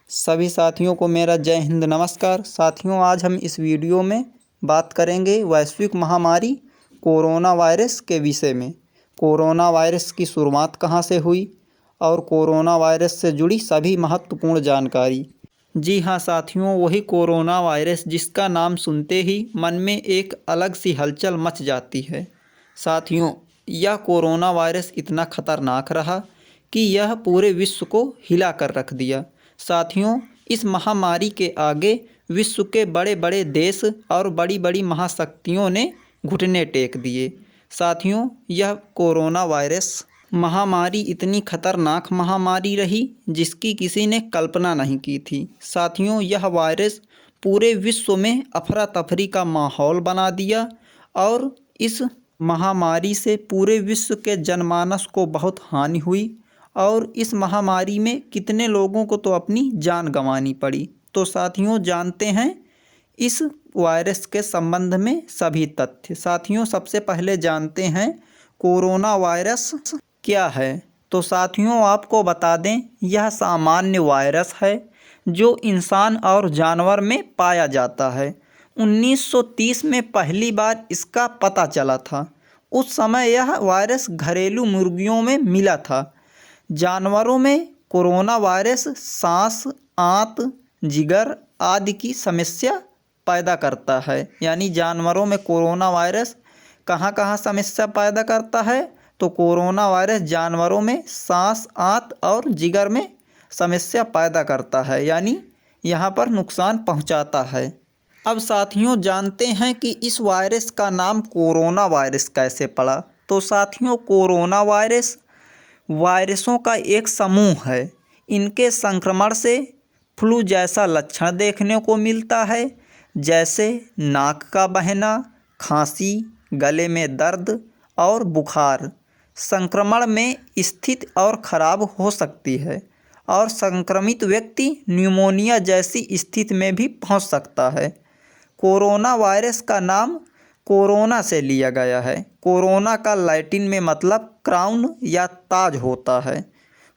सभी साथियों को मेरा जय हिंद नमस्कार। साथियों, आज हम इस वीडियो में बात करेंगे वैश्विक महामारी कोरोना वायरस के विषय में। कोरोना वायरस की शुरुआत कहाँ से हुई और कोरोना वायरस से जुड़ी सभी महत्वपूर्ण जानकारी। जी हाँ साथियों, वही कोरोना वायरस जिसका नाम सुनते ही मन में एक अलग सी हलचल मच जाती है। साथियों, यह कोरोना वायरस इतना खतरनाक रहा कि यह पूरे विश्व को हिला कर रख दिया। साथियों, इस महामारी के आगे विश्व के बड़े बड़े देश और बड़ी बड़ी महाशक्तियों ने घुटने टेक दिए। साथियों, यह कोरोना वायरस महामारी इतनी खतरनाक महामारी रही जिसकी किसी ने कल्पना नहीं की थी। साथियों, यह वायरस पूरे विश्व में अफरा तफरी का माहौल बना दिया और इस महामारी से पूरे विश्व के जनमानस को बहुत हानि हुई और इस महामारी में कितने लोगों को तो अपनी जान गंवानी पड़ी। तो साथियों, जानते हैं इस वायरस के संबंध में सभी तथ्य। साथियों, सबसे पहले जानते हैं कोरोना वायरस क्या है। तो साथियों, आपको बता दें, यह सामान्य वायरस है जो इंसान और जानवर में पाया जाता है। 1930 में पहली बार इसका पता चला था। उस समय यह वायरस घरेलू मुर्गियों में मिला था। जानवरों में कोरोना वायरस सांस, आंत, जिगर आदि की समस्या पैदा करता है। यानी जानवरों में कोरोना वायरस कहाँ कहाँ समस्या पैदा करता है, तो कोरोना वायरस जानवरों में सांस, आंत और जिगर में समस्या पैदा करता है, यानी यहाँ पर नुकसान पहुँचाता है। अब साथियों, जानते हैं कि इस वायरस का नाम कोरोना वायरस कैसे पड़ा। तो साथियों, कोरोना वायरस वायरसों का एक समूह है। इनके संक्रमण से फ्लू जैसा लक्षण देखने को मिलता है, जैसे नाक का बहना, खांसी, गले में दर्द और बुखार। संक्रमण में स्थिति और ख़राब हो सकती है और संक्रमित व्यक्ति न्यूमोनिया जैसी स्थिति में भी पहुंच सकता है। कोरोना वायरस का नाम कोरोना से लिया गया है। कोरोना का लैटिन में मतलब क्राउन या ताज होता है।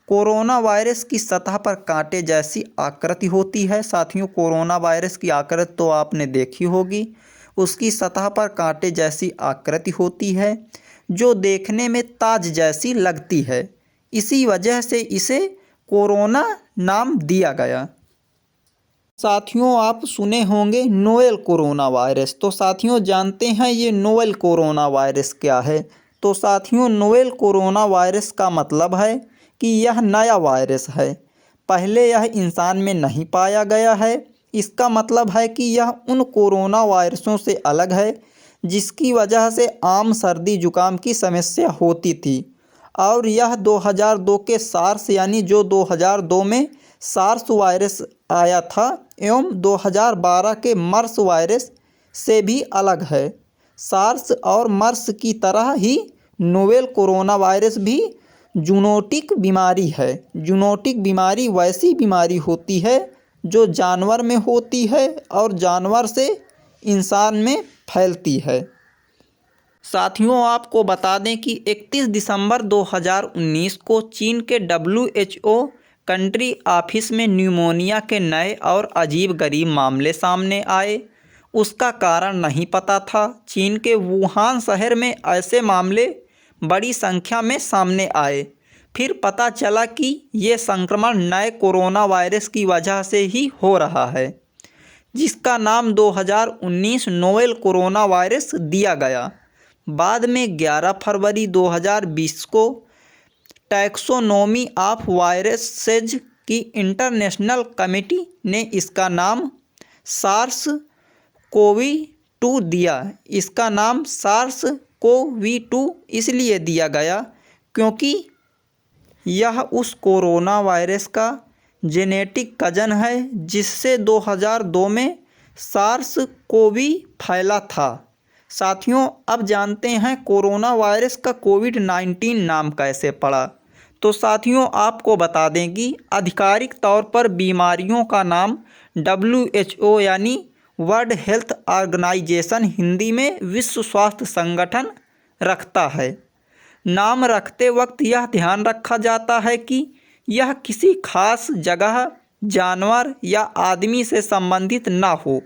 कोरोना वायरस की सतह पर कांटे जैसी आकृति होती है। साथियों, कोरोना वायरस की आकृति तो आपने देखी होगी। उसकी सतह पर कांटे जैसी आकृति होती है जो देखने में ताज जैसी लगती है। इसी वजह से इसे कोरोना नाम दिया गया। साथियों, आप सुने होंगे नोवेल कोरोना वायरस। तो साथियों, जानते हैं ये नोवेल कोरोना वायरस क्या है। तो साथियों, नोवेल कोरोना वायरस का मतलब है कि यह नया वायरस है, पहले यह इंसान में नहीं पाया गया है। इसका मतलब है कि यह उन कोरोना वायरसों से अलग है जिसकी वजह से आम सर्दी जुकाम की समस्या होती थी और यह 2002 के सार्स यानी जो 2002 में सार्स वायरस आया था एवं 2012 के मर्स वायरस से भी अलग है। सार्स और मर्स की तरह ही नोवेल कोरोना वायरस भी जूनोटिक बीमारी है। जूनोटिक बीमारी वैसी बीमारी होती है जो जानवर में होती है और जानवर से इंसान में फैलती है। साथियों, आपको बता दें कि 31 दिसंबर 2019 को चीन के WHO कंट्री ऑफिस में न्यूमोनिया के नए और अजीब गरीब मामले सामने आए। उसका कारण नहीं पता था। चीन के वुहान शहर में ऐसे मामले बड़ी संख्या में सामने आए। फिर पता चला कि ये संक्रमण नए कोरोना वायरस की वजह से ही हो रहा है, जिसका नाम 2019 नोवेल कोरोना वायरस दिया गया। बाद में 11 फरवरी 2020 को टैक्सोनॉमी ऑफ वायरसेज की इंटरनेशनल कमेटी ने इसका नाम सार्स कोवी 2 दिया। इसका नाम सार्स कोवी 2 इसलिए दिया गया क्योंकि यह उस कोरोना वायरस का जेनेटिक कज़न है जिससे 2002 में सार्स कोवी फैला था। साथियों, अब जानते हैं कोरोना वायरस का कोविड-19 नाम कैसे पड़ा। तो साथियों, आपको बता दें कि आधिकारिक तौर पर बीमारियों का नाम WHO यानी वर्ल्ड हेल्थ ऑर्गेनाइजेशन, हिंदी में विश्व स्वास्थ्य संगठन रखता है। नाम रखते वक्त यह ध्यान रखा जाता है कि यह किसी खास जगह जानवर या आदमी से संबंधित ना हो,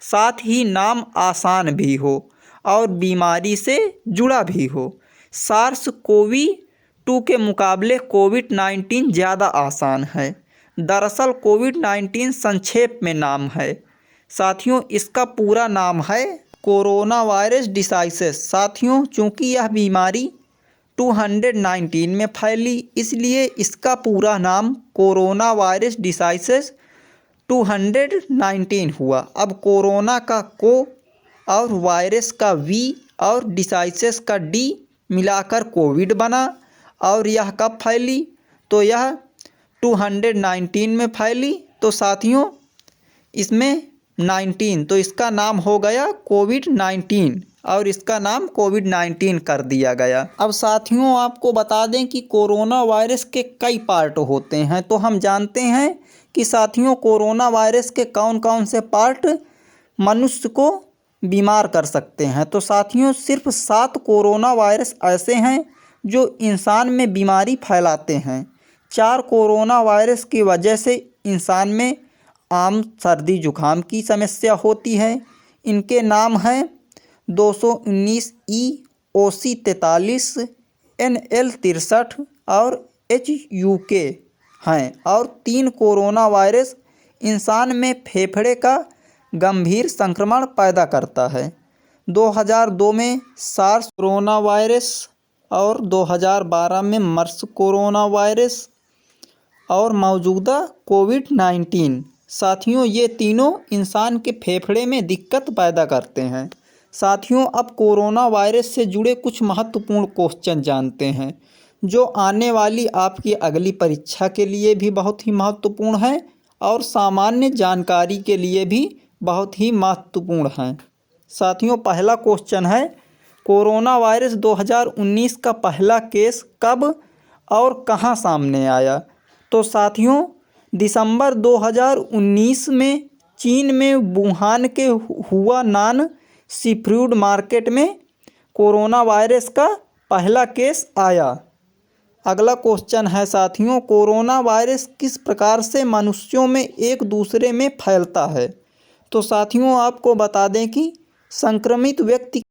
साथ ही नाम आसान भी हो और बीमारी से जुड़ा भी हो। सार्स कोवी 2 के मुकाबले कोविड-19 ज़्यादा आसान है। दरअसल कोविड-19 संक्षेप में नाम है। साथियों, इसका पूरा नाम है कोरोना वायरस डिसीज़। साथियों, चूँकि यह बीमारी 219 में फैली, इसलिए इसका पूरा नाम कोरोना वायरस डिसीज़ 219 हुआ। अब कोरोना का को और वायरस का वी और डिसीज़ का डी मिलाकर कोविड बना। और यह कब फैली? तो यह 219 में फैली। तो साथियों, इसमें 19, तो इसका नाम हो गया कोविड-19 और इसका नाम कोविड-19 कर दिया गया। अब साथियों, आपको बता दें कि कोरोना वायरस के कई पार्ट होते हैं। तो हम जानते हैं कि साथियों, कोरोना वायरस के कौन कौन से पार्ट मनुष्य को बीमार कर सकते हैं। तो साथियों, सिर्फ 7 कोरोना वायरस ऐसे हैं जो इंसान में बीमारी फैलाते हैं। 4 कोरोना वायरस की वजह से इंसान में आम सर्दी जुकाम की समस्या होती है। इनके नाम हैं 219E, OC43, NL63 और HUK हैं। और 3 कोरोना वायरस इंसान में फेफड़े का गंभीर संक्रमण पैदा करता है। 2002 में सार्स कोरोना वायरस और 2012 में मर्स कोरोना वायरस और मौजूदा कोविड-19। साथियों, ये तीनों इंसान के फेफड़े में दिक्कत पैदा करते हैं। साथियों, अब कोरोना वायरस से जुड़े कुछ महत्वपूर्ण क्वेश्चन जानते हैं, जो आने वाली आपकी अगली परीक्षा के लिए भी बहुत ही महत्वपूर्ण है और सामान्य जानकारी के लिए भी बहुत ही महत्वपूर्ण हैं। साथियों, पहला क्वेश्चन है, कोरोना वायरस 2019 का पहला केस कब और कहां सामने आया? तो साथियों, दिसंबर 2019 में चीन में वुहान के हुआनान सीफूड मार्केट में कोरोना वायरस का पहला केस आया। अगला क्वेश्चन है साथियों, कोरोना वायरस किस प्रकार से मनुष्यों में एक दूसरे में फैलता है? तो साथियों, आपको बता दें कि संक्रमित व्यक्ति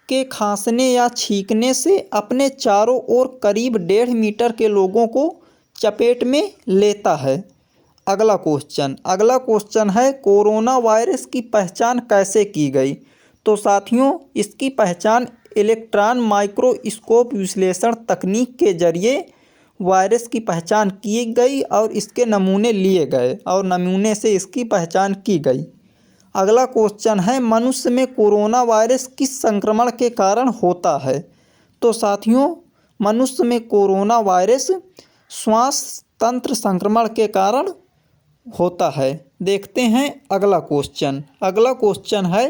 के खांसने या छींकने से अपने चारों ओर करीब 1.5 मीटर के लोगों को चपेट में लेता है। अगला क्वेश्चन है, कोरोना वायरस की पहचान कैसे की गई? तो साथियों, इसकी पहचान इलेक्ट्रॉन माइक्रोस्कोप विश्लेषण तकनीक के जरिए वायरस की पहचान की गई और इसके नमूने लिए गए और नमूने से इसकी पहचान की गई। अगला क्वेश्चन है, मनुष्य में कोरोना वायरस किस संक्रमण के कारण होता है? तो साथियों, मनुष्य में कोरोना वायरस श्वास तंत्र संक्रमण के कारण होता है। देखते हैं अगला क्वेश्चन है,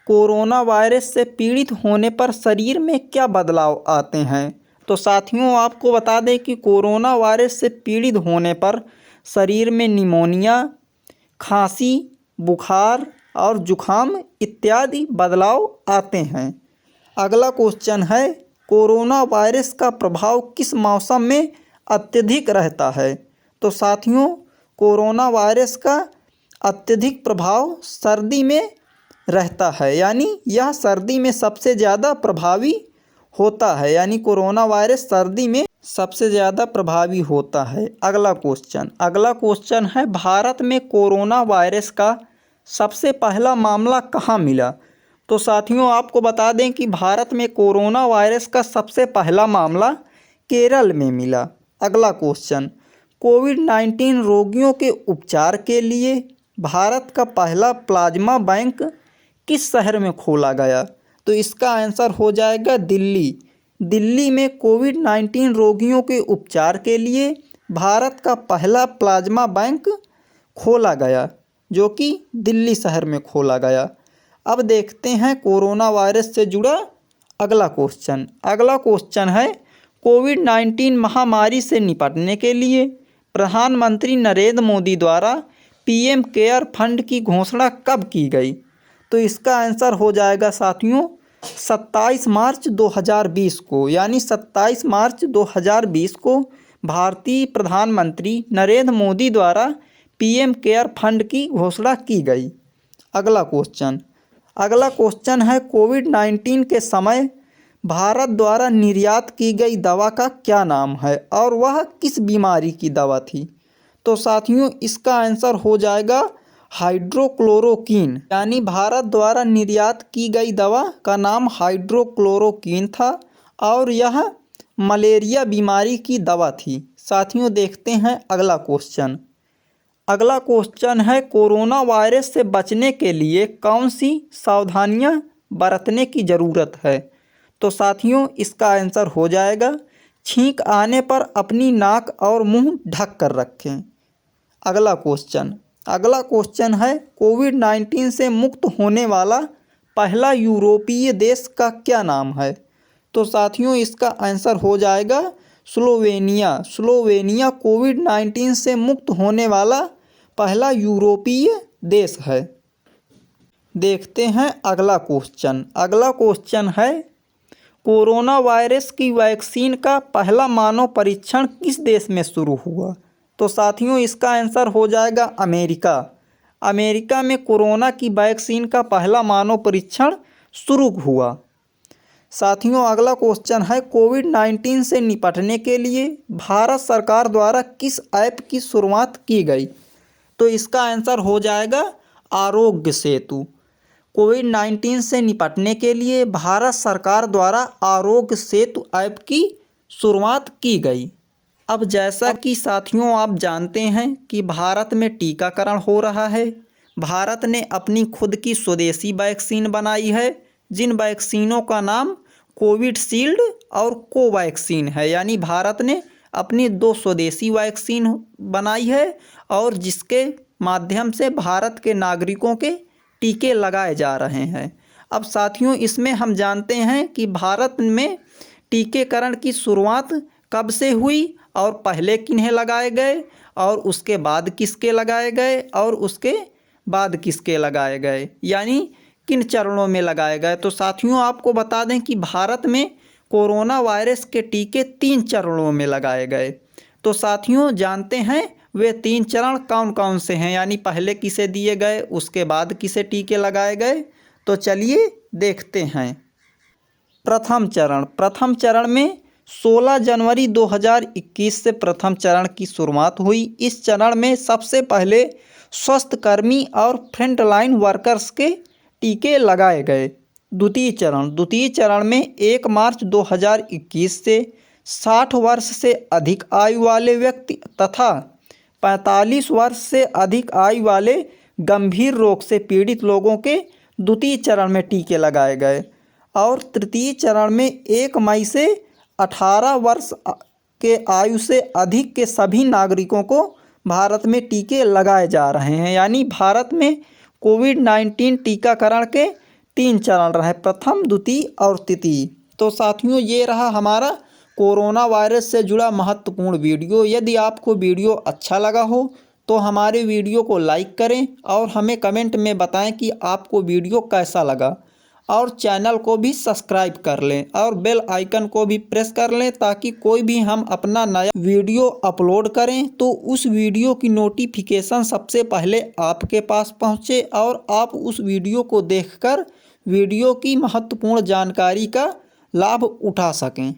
कोरोना वायरस से पीड़ित होने पर शरीर में क्या बदलाव आते हैं? तो साथियों, आपको बता दें कि कोरोना वायरस से पीड़ित होने पर शरीर में निमोनिया, खांसी, बुखार और जुखाम इत्यादि बदलाव आते हैं। अगला क्वेश्चन है, कोरोना वायरस का प्रभाव किस मौसम में अत्यधिक रहता है? तो साथियों, कोरोना वायरस का अत्यधिक प्रभाव सर्दी में रहता है, यानी यह सर्दी में सबसे ज़्यादा प्रभावी होता है, यानी कोरोना वायरस सर्दी में सबसे ज़्यादा प्रभावी होता है। अगला क्वेश्चन है, भारत में कोरोना वायरस का सबसे पहला मामला कहाँ मिला? तो साथियों, आपको बता दें कि भारत में कोरोना वायरस का सबसे पहला मामला केरल में मिला। अगला क्वेश्चन, कोविड-19 रोगियों के उपचार के लिए भारत का पहला प्लाज्मा बैंक किस शहर में खोला गया? तो इसका आंसर हो जाएगा दिल्ली। दिल्ली में कोविड-19 रोगियों के उपचार के लिए भारत का पहला प्लाज्मा बैंक खोला गया, जो कि दिल्ली शहर में खोला गया। अब देखते हैं कोरोना वायरस से जुड़ा अगला क्वेश्चन है, कोविड-19 महामारी से निपटने के लिए प्रधानमंत्री नरेंद्र मोदी द्वारा पीएम केयर फंड की घोषणा कब की गई? तो इसका आंसर हो जाएगा साथियों 27 मार्च 2020 को, यानी 27 मार्च 2020 को भारतीय प्रधानमंत्री नरेंद्र मोदी द्वारा पीएम केयर फंड की घोषणा की गई। अगला क्वेश्चन है कोविड-19 के समय भारत द्वारा निर्यात की गई दवा का क्या नाम है और वह किस बीमारी की दवा थी? तो साथियों इसका आंसर हो जाएगा हाइड्रोक्लोरोक्वीन, यानी भारत द्वारा निर्यात की गई दवा का नाम हाइड्रोक्लोरोक्वीन था और यह मलेरिया बीमारी की दवा थी। साथियों देखते हैं अगला क्वेश्चन है कोरोना वायरस से बचने के लिए कौन सी सावधानियां बरतने की ज़रूरत है? तो साथियों इसका आंसर हो जाएगा छींक आने पर अपनी नाक और मुंह ढक कर रखें। अगला क्वेश्चन है कोविड-19 से मुक्त होने वाला पहला यूरोपीय देश का क्या नाम है? तो साथियों इसका आंसर हो जाएगा स्लोवेनिया कोविड-19 से मुक्त होने वाला पहला यूरोपीय देश है। देखते हैं अगला क्वेश्चन है कोरोना वायरस की वैक्सीन का पहला मानव परीक्षण किस देश में शुरू हुआ? तो साथियों इसका आंसर हो जाएगा अमेरिका में कोरोना की वैक्सीन का पहला मानव परीक्षण शुरू हुआ। साथियों अगला क्वेश्चन है कोविड-19 से निपटने के लिए भारत सरकार द्वारा किस ऐप की शुरुआत की गई? तो इसका आंसर हो जाएगा आरोग्य सेतु। कोविड-19 से निपटने के लिए भारत सरकार द्वारा आरोग्य सेतु ऐप की शुरुआत की गई। अब जैसा कि साथियों आप जानते हैं कि भारत में टीकाकरण हो रहा है। भारत ने अपनी खुद की स्वदेशी वैक्सीन बनाई है, जिन वैक्सीनों का नाम कोविशील्ड और कोवैक्सीन है। यानी भारत ने अपनी 2 स्वदेशी वैक्सीन बनाई है और जिसके माध्यम से भारत के नागरिकों के टीके लगाए जा रहे हैं। अब साथियों इसमें हम जानते हैं कि भारत में टीकाकरण की शुरुआत कब से हुई और पहले किन्हें लगाए गए और उसके बाद किसके लगाए गए और उसके बाद किसके लगाए गए, यानी किन चरणों में लगाए गए। तो साथियों आपको बता दें कि भारत में कोरोना वायरस के टीके 3 चरणों में लगाए गए। तो साथियों जानते हैं वे 3 चरण कौन कौन से हैं, यानी पहले किसे दिए गए, उसके बाद किसे टीके लगाए गए। तो चलिए देखते हैं। प्रथम चरण में 16 जनवरी 2021 से प्रथम चरण की शुरुआत हुई। इस चरण में सबसे पहले स्वास्थ्यकर्मी और फ्रंटलाइन वर्कर्स के टीके लगाए गए। द्वितीय चरण में 1 मार्च 2021 से 60 वर्ष से अधिक आयु वाले व्यक्ति तथा 45 वर्ष से अधिक आयु वाले गंभीर रोग से पीड़ित लोगों के द्वितीय चरण में टीके लगाए गए। और तृतीय चरण में 1 मई से 18 वर्ष के आयु से अधिक के सभी नागरिकों को भारत में टीके लगाए जा रहे हैं। यानी भारत में कोविड-19 टीकाकरण के 3 चरण रहे, प्रथम, द्वितीय और तृतीय। तो साथियों ये रहा हमारा कोरोना वायरस से जुड़ा महत्वपूर्ण वीडियो। यदि आपको वीडियो अच्छा लगा हो तो हमारे वीडियो को लाइक करें और हमें कमेंट में बताएं कि आपको वीडियो कैसा लगा, और चैनल को भी सब्सक्राइब कर लें और बेल आइकन को भी प्रेस कर लें ताकि कोई भी हम अपना नया वीडियो अपलोड करें तो उस वीडियो की नोटिफिकेशन सबसे पहले आपके पास पहुंचे और आप उस वीडियो को देखकर वीडियो की महत्वपूर्ण जानकारी का लाभ उठा सकें।